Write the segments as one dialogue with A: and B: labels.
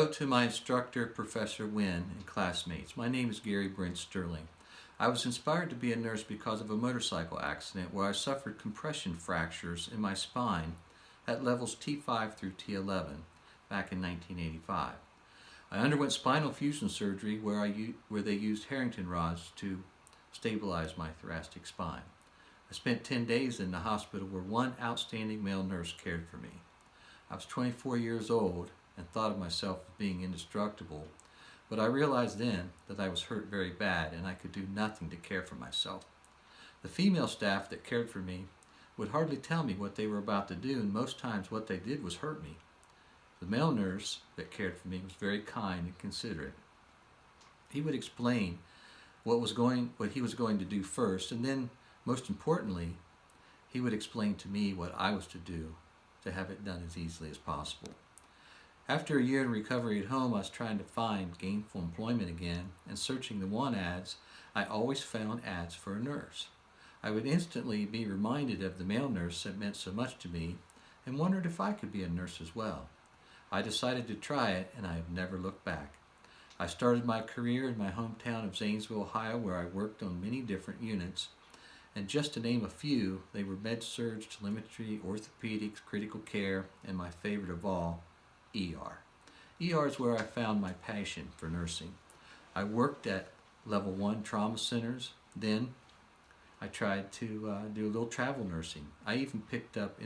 A: Hello to my instructor, Professor Wynn, and classmates. My name is Gary Brent Sterling. I was inspired to be a nurse because of a motorcycle accident where I suffered compression fractures in my spine at levels T5 through T11 back in 1985. I underwent spinal fusion surgery where they used Harrington rods to stabilize my thoracic spine. I spent 10 days in the hospital where one outstanding male nurse cared for me. I was 24 years old and thought of myself as being indestructible, but I realized then that I was hurt very bad and I could do nothing to care for myself. The female staff that cared for me would hardly tell me what they were about to do, and most times what they did was hurt me. The male nurse that cared for me was very kind and considerate. He would explain what he was going to do first, and then, most importantly, he would explain to me what I was to do to have it done as easily as possible. After a year in recovery at home, I was trying to find gainful employment again, and searching the want ads, I always found ads for a nurse. I would instantly be reminded of the male nurse that meant so much to me and wondered if I could be a nurse as well. I decided to try it, and I have never looked back. I started my career in my hometown of Zanesville, Ohio, where I worked on many different units, and just to name a few, they were med-surg, telemetry, orthopedics, critical care, and my favorite of all, ER. ER is where I found my passion for nursing. I worked at level 1 trauma centers. Then I tried to do a little travel nursing. I even picked up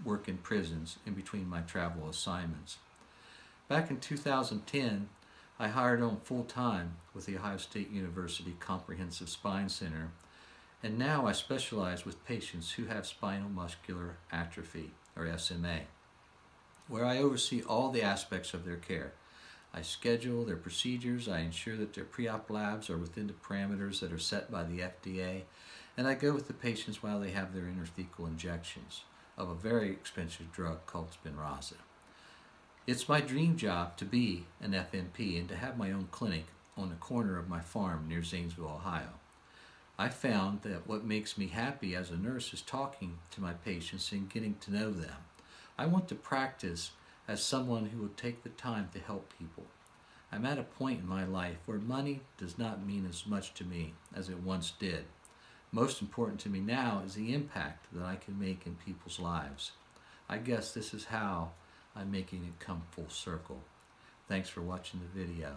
A: work in prisons in between my travel assignments. Back in 2010, I hired on full-time with the Ohio State University Comprehensive Spine Center, and now I specialize with patients who have spinal muscular atrophy, or SMA, where I oversee all the aspects of their care. I schedule their procedures, I ensure that their pre-op labs are within the parameters that are set by the FDA, and I go with the patients while they have their intrathecal injections of a very expensive drug called Spinraza. It's my dream job to be an FNP and to have my own clinic on the corner of my farm near Zanesville, Ohio. I found that what makes me happy as a nurse is talking to my patients and getting to know them. I want to practice as someone who will take the time to help people. I'm at a point in my life where money does not mean as much to me as it once did. Most important to me now is the impact that I can make in people's lives. I guess this is how I'm making it come full circle. Thanks for watching the video.